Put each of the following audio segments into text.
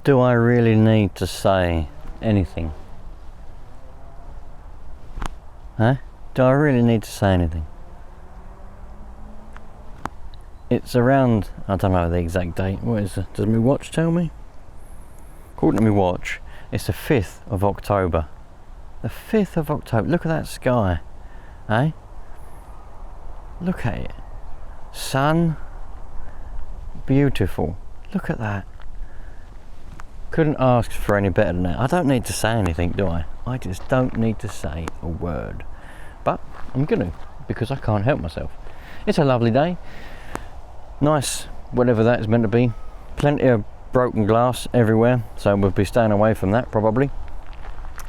Do I really need to say anything? Huh? Do I really need to say anything? It's around, I don't know the exact date. What is it? Does my watch tell me? According to my watch, it's the 5th of October. The 5th of October. Look at that sky. Eh? Look at it. Sun. Beautiful. Look at that. Couldn't ask for any better than that. I don't need to say anything, do I? I just don't need to say a word. But I'm gonna, because I can't help myself. It's a lovely day. Nice, whatever that is meant to be. Plenty of broken glass everywhere, so we'll be staying away from that probably.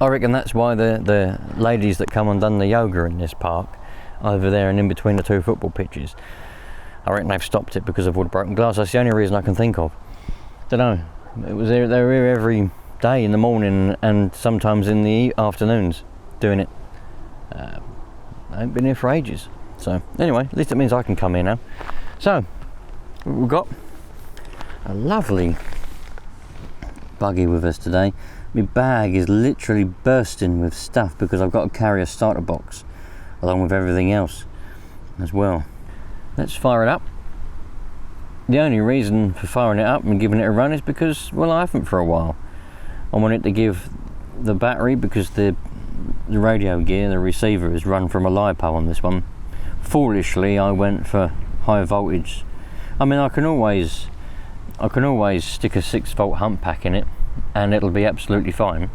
I reckon that's why the ladies that come and done the yoga in this park, over there and in between the 2 football pitches, I reckon they've stopped it because of all the broken glass. That's the only reason I can think of. Don't know. They were here every day in the morning and sometimes in the afternoons doing it. I ain't been here for ages. So anyway, at least it means I can come here now. So we've got a lovely buggy with us today. My bag is literally bursting with stuff because I've got to carry a starter box along with everything else as well. Let's fire it up. The only reason for firing it up and giving it a run is because, well, I haven't for a while. I wanted to give the battery, because the radio gear, the receiver, is run from a LiPo on this one. Foolishly, I went for high voltage. I mean, I can always stick a 6-volt hump pack in it and it'll be absolutely fine.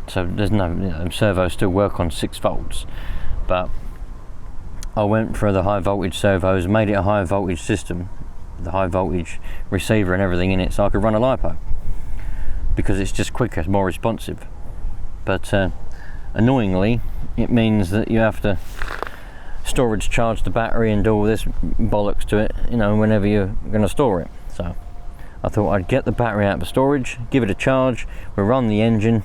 So there's no, servos still work on 6 volts, but I went for the high voltage servos, made it a high voltage system, the high voltage receiver and everything in it, so I could run a LiPo because it's just quicker, it's more responsive. But annoyingly, it means that you have to storage charge the battery and do all this bollocks to it, you know, whenever you're going to store it. So I thought I'd get the battery out of storage, give it a charge, we'll run the engine,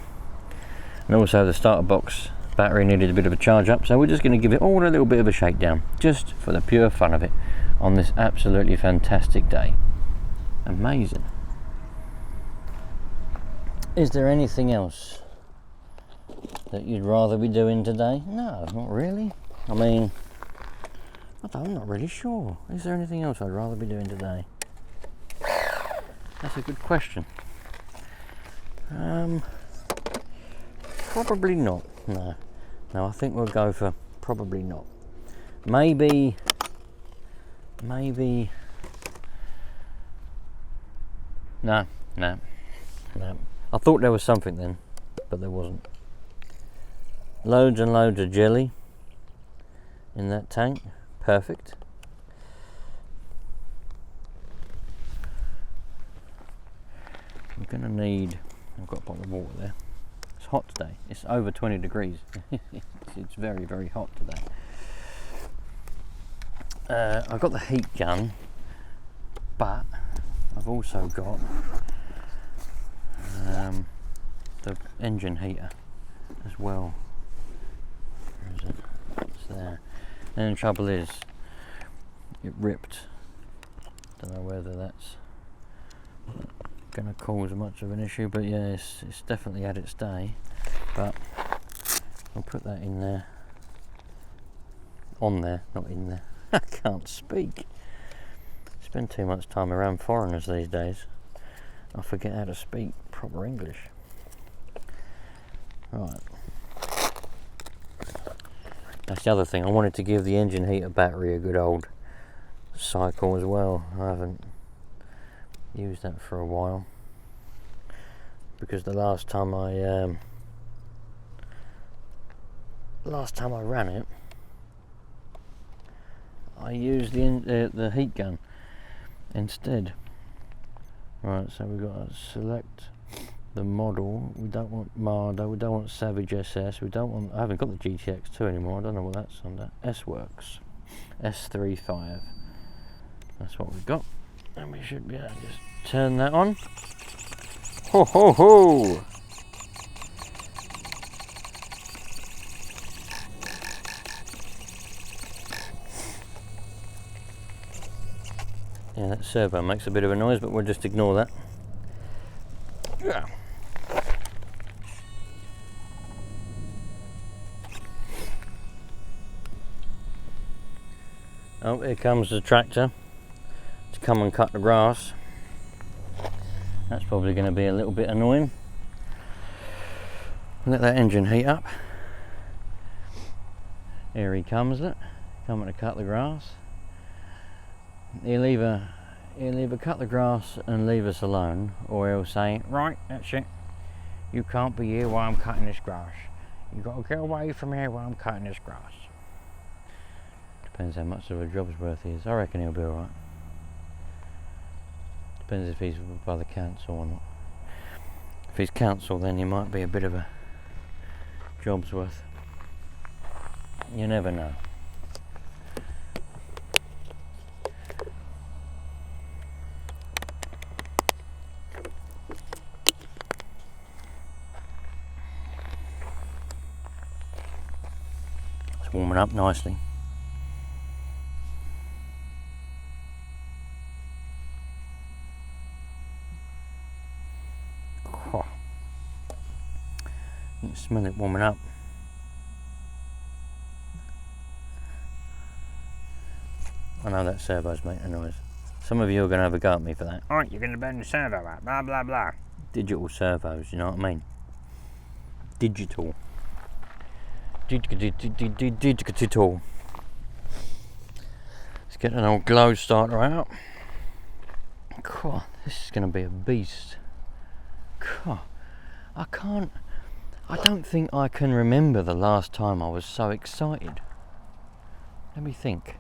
and also the starter box battery needed a bit of a charge up, so we're just going to give it all a little bit of a shakedown, just for the pure fun of it, on this absolutely fantastic day. Amazing. Is there anything else that you'd rather be doing today? No, not really. I mean, I'm not really sure. Is there anything else I'd rather be doing today? That's a good question. Probably not. No, I think we'll go for probably not. Maybe. No. I thought there was something then, but there wasn't. Loads and loads of jelly in that tank. Perfect. I'm gonna need, I've got a bottle of water there. It's hot today. It's over 20 degrees. It's very, very hot today. I've got the heat gun, but I've also got the engine heater as well. Where is it? It's there. And the trouble is, it ripped. Don't know whether that's going to cause much of an issue, but yeah, it's definitely had its day. But I'll put that in there. On there, not in there. I can't speak. Spend too much time around foreigners these days. I forget how to speak proper English. Right. That's the other thing. I wanted to give the engine heater battery a good old cycle as well. I haven't used that for a while because the last time I ran it, I used the heat gun instead. Right, so we've got to select the model. We don't want Marder, we don't want Savage SS, I haven't got the GTX2 anymore, I don't know what that's under. S-Works, S35, that's what we've got. And we should be able to just turn that on. Ho ho ho! Yeah, that servo makes a bit of a noise, but we'll just ignore that. Yeah. Oh, here comes the tractor to come and cut the grass. That's probably going to be a little bit annoying. Let that engine heat up. Here he comes, look, coming to cut the grass. He'll either cut the grass and leave us alone, or he'll say, right, that's it. You can't be here while I'm cutting this grass. You've got to get away from here while I'm cutting this grass. Depends how much of a job's worth he is. I reckon he'll be alright. Depends if he's by the council or not. If he's council, then he might be a bit of a job's worth. You never know. It's warming up nicely. You can smell it warming up. I know that servo's making a noise. Some of you are going to have a go at me for that. Alright, you're going to burn the servo out, blah blah blah. Digital servos, you know what I mean? Digital. Digital. Let's get an old glow starter out. God, this is going to be a beast. God, I don't think I can remember the last time I was so excited. Let me think.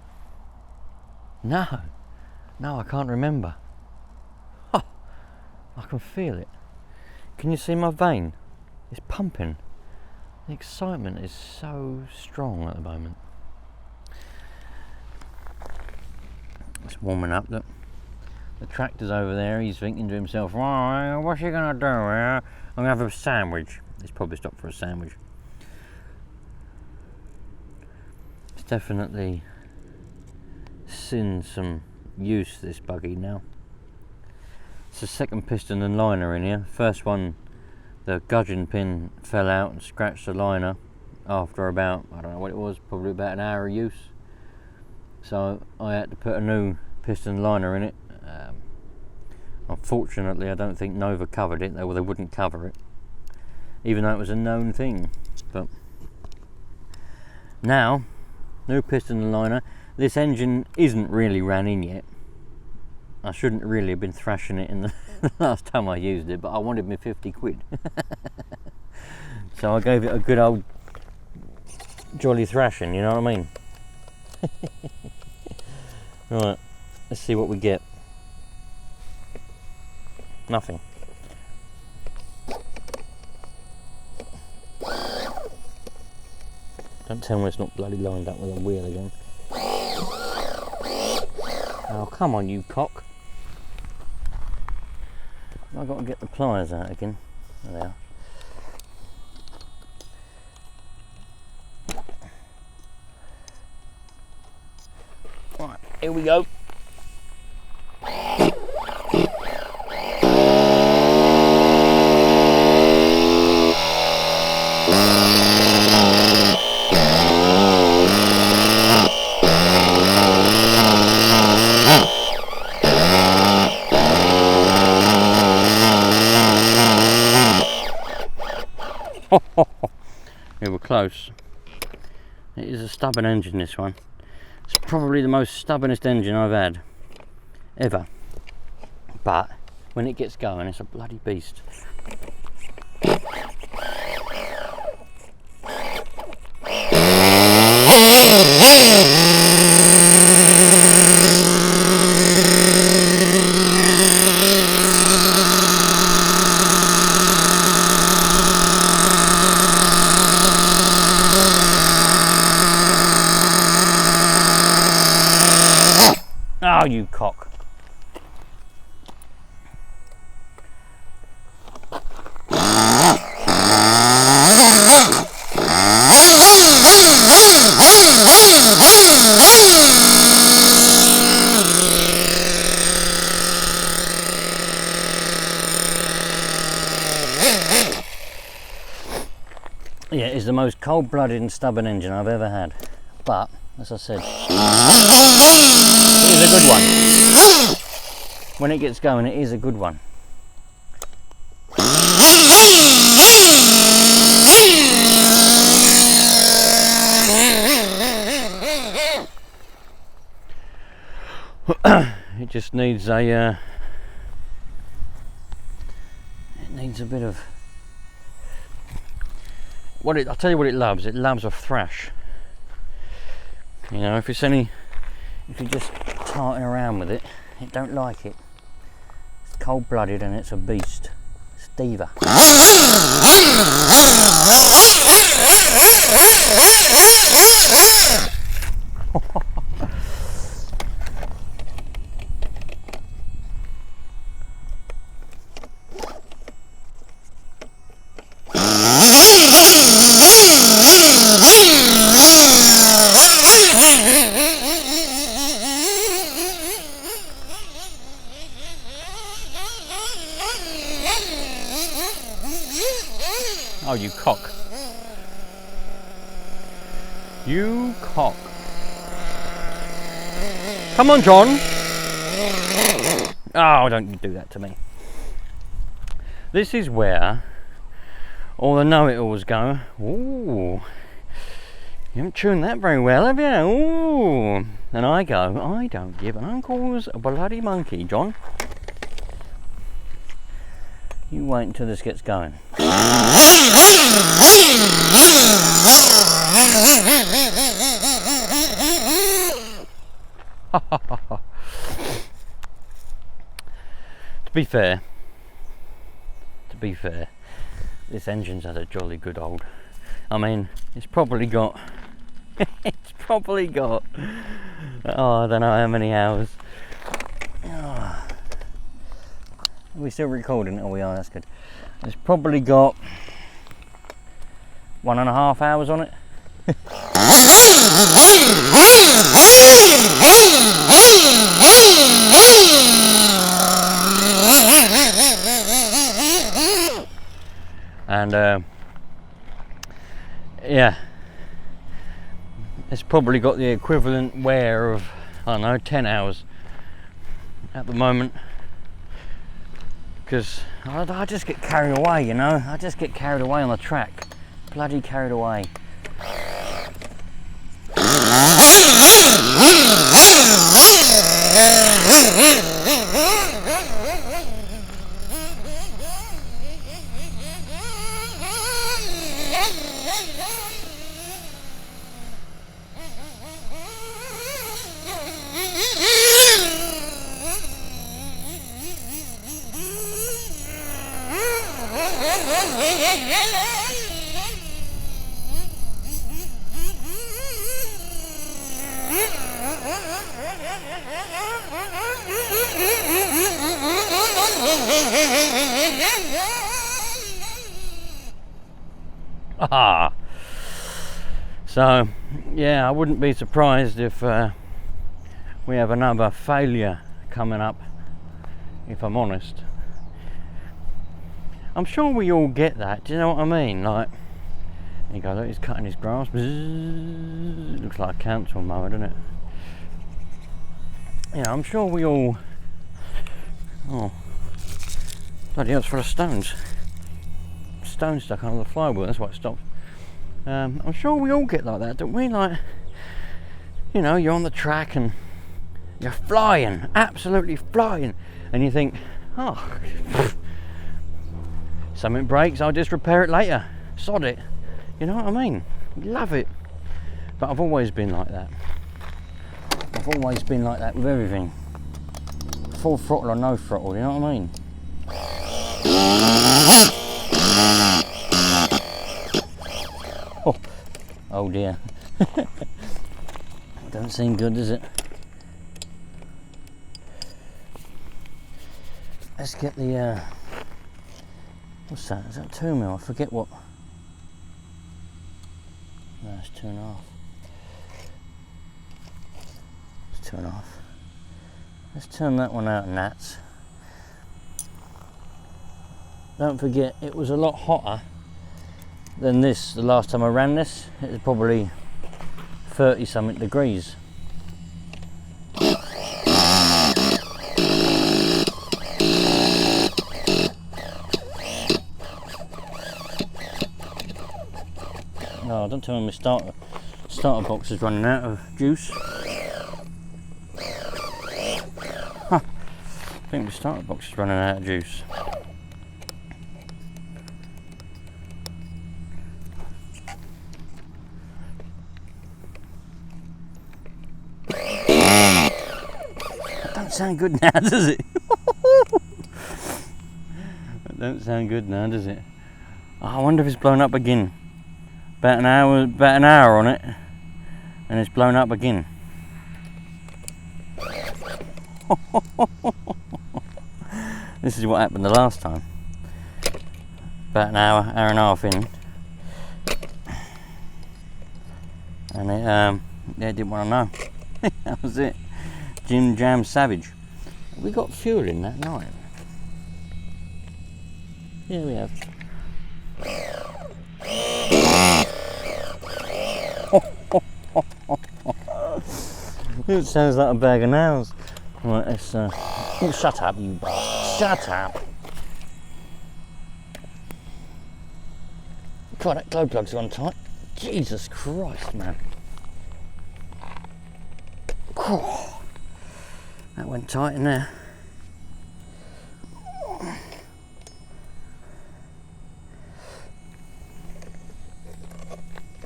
No, I can't remember. Oh, I can feel it. Can you see my vein? It's pumping. The excitement is so strong at the moment. It's warming up, look. The tractor's over there, he's thinking to himself, right, what's he gonna do here? I'm gonna have a sandwich. He's probably stopped for a sandwich. It's definitely seen some use, this buggy now. It's the second piston and liner in here. First one, the gudgeon pin fell out and scratched the liner after about, I don't know what it was, probably about an hour of use. So I had to put a new piston liner in it. Unfortunately, I don't think Nova covered it, they wouldn't cover it, even though it was a known thing. But now, new piston and liner. This engine isn't really ran in yet. I shouldn't really have been thrashing it in the last time I used it, but I wanted me 50 quid. So I gave it a good old jolly thrashing, you know what I mean? Right, let's see what we get. Nothing. Don't tell me it's not bloody lined up with a wheel again. Oh, come on, you cock. I've got to get the pliers out again. There they are. Right, here we go. We were close. It is a stubborn engine, this one. It's probably the most stubbornest engine I've had ever, but when it gets going it's a bloody beast. Oh, you cock. Yeah, it's the most cold-blooded and stubborn engine I've ever had. But, as I said, it is a good one. When it gets going, it is a good one. It just needs a it needs a bit of what it. I'll tell you what it loves. It loves a thrash. You know, if you're just tarting around with it, it don't like it. It's cold-blooded and it's a beast. It's diva. Oh, you cock. You cock. Come on, John. Oh, don't you do that to me. This is where all the know-it-alls go. Ooh. You haven't tuned that very well, have you? Ooh. And I go, I don't give an uncle's a bloody monkey, John. You wait until this gets going. To be fair, this engine's had a jolly good old. I mean, it's probably got, oh, I don't know how many hours. Oh. Are we still recording? Oh, we are, that's good. It's probably got 1.5 hours on it. And yeah, it's probably got the equivalent wear of, I don't know, 10 hours at the moment. Because I just get carried away, you know. I just get carried away on the track. Bloody carried away. Ah. So, yeah, I wouldn't be surprised if we have another failure coming up, if I'm honest. I'm sure we all get that, do you know what I mean? Like, there you go, look, he's cutting his grass. Bzzz, looks like a council mower, doesn't it? Yeah, I'm sure we all... Oh, bloody hell, it's full of stones. Stone stuck under the flywheel, that's why it stopped. I'm sure we all get like that, don't we? Like, you know, you're on the track and you're flying, absolutely flying, and you think, oh, something breaks, I'll just repair it later, sod it, you know what I mean? Love it. But I've always been like that. I've always been like that with everything. Full throttle or no throttle, you know what I mean? Oh dear. Don't seem good, does it? Let's get the what's that? Is that 2 mil? I forget what. No, it's 2.5. It's 2.5. Let's turn that one out, Nats. Don't forget, it was a lot hotter than this. The last time I ran this, it was probably 30 something degrees. Oh, don't tell me my starter box is running out of juice. Huh. I think the starter box is running out of juice. That don't sound good now, does it? That don't sound good now, does it? Oh, I wonder if it's blown up again. About an hour on it, and it's blown up again. This is what happened the last time. About an hour and a half in, and it yeah, didn't want to know. That was it. Jim Jam Savage. We got fuel in that night. Yeah, we have. It sounds like a bag of nails. Right, let's oh, shut up, you bastard. Shut up. God, that glow plug's gone tight. Jesus Christ, man. That went tight in there.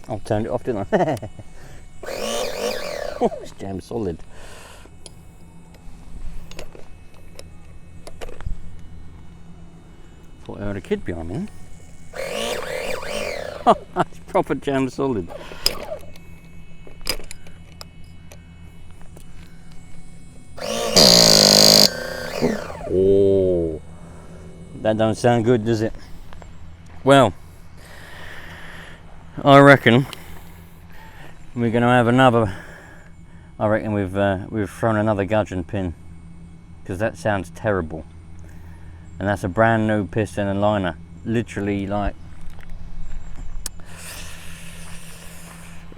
I turned it off, didn't I? Oh, it's jammed solid. Thought I heard a kid behind me. Oh, it's proper jammed solid. Oh, that don't sound good, does it? Well, I reckon we're going to have another. I reckon we've thrown another gudgeon pin, because that sounds terrible. And that's a brand new piston and liner. Literally, like,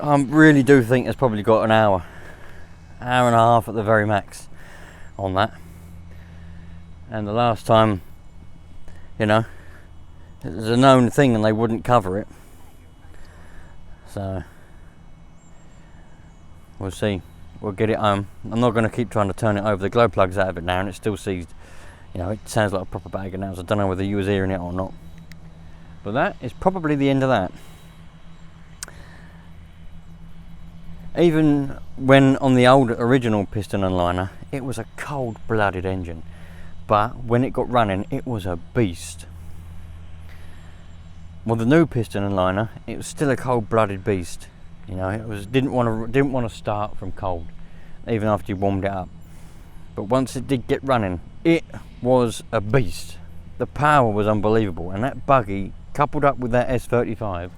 I really do think it's probably got an hour and a half at the very max on that. And the last time, you know, it was a known thing and they wouldn't cover it. So we'll see. We'll get it home. I'm not going to keep trying to turn it over. The glow plug's out of it now and it's still seized. You know, it sounds like a proper bag of nails. I don't know whether you was hearing it or not. But that is probably the end of that. Even when on the old original piston and liner, it was a cold-blooded engine. But when it got running, it was a beast. Well, the new piston and liner, it was still a cold-blooded beast. You know, it was didn't want to start from cold, even after you warmed it up. But once it did get running, it was a beast. The power was unbelievable, and that buggy, coupled up with that S35,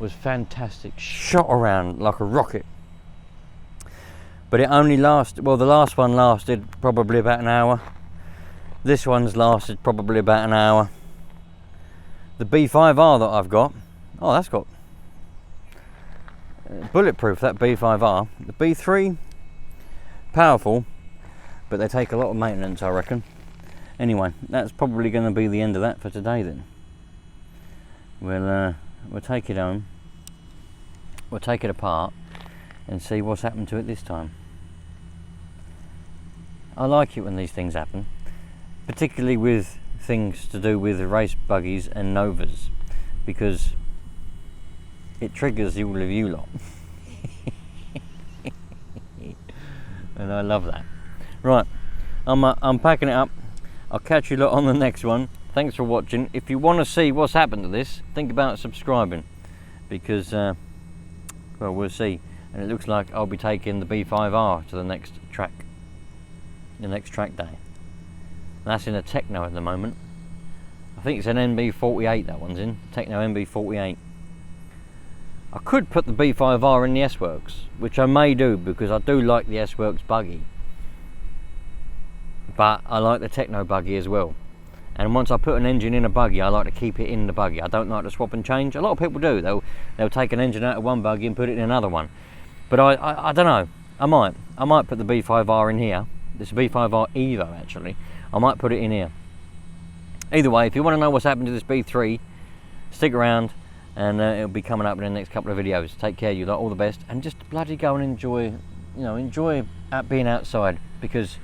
was fantastic. Shot around like a rocket. But it only lasted. Well, the last one lasted probably about an hour. This one's lasted probably about an hour. The B5R that I've got, oh, that's got bulletproof, that B5R. The B3, powerful, but they take a lot of maintenance, I reckon. Anyway, that's probably going to be the end of that for today then. We'll take it home, we'll take it apart and see what's happened to it this time. I like it when these things happen, particularly with things to do with race buggies and Novas, because it triggers all of you lot. And I love that. Right, I'm packing it up. I'll catch you lot on the next one. Thanks for watching. If you want to see what's happened to this, think about subscribing, because well, we'll see. And it looks like I'll be taking the B5R to the next track day. That's in a Techno at the moment. I think it's an NB48 that one's in, Techno NB48. I could put the B5R in the S-Works, which I may do because I do like the S-Works buggy. But I like the Techno buggy as well. And once I put an engine in a buggy, I like to keep it in the buggy. I don't like to swap and change. A lot of people do. They'll take an engine out of one buggy and put it in another one. But I don't know. I might put the B5R in here. This is B5R Evo actually. I might put it in here. Either way, if you want to know what's happened to this B3, stick around, and it'll be coming up in the next couple of videos. Take care, you lot, all the best, and just bloody go and enjoy being outside, because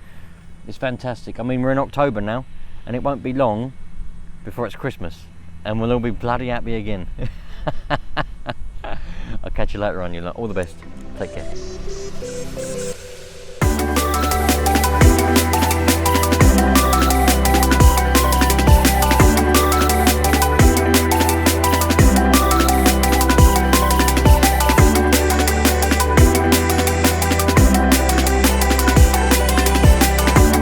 it's fantastic. I mean, we're in October now, and it won't be long before it's Christmas, and we'll all be bloody happy again. I'll catch you later on, you lot. All the best. Take care.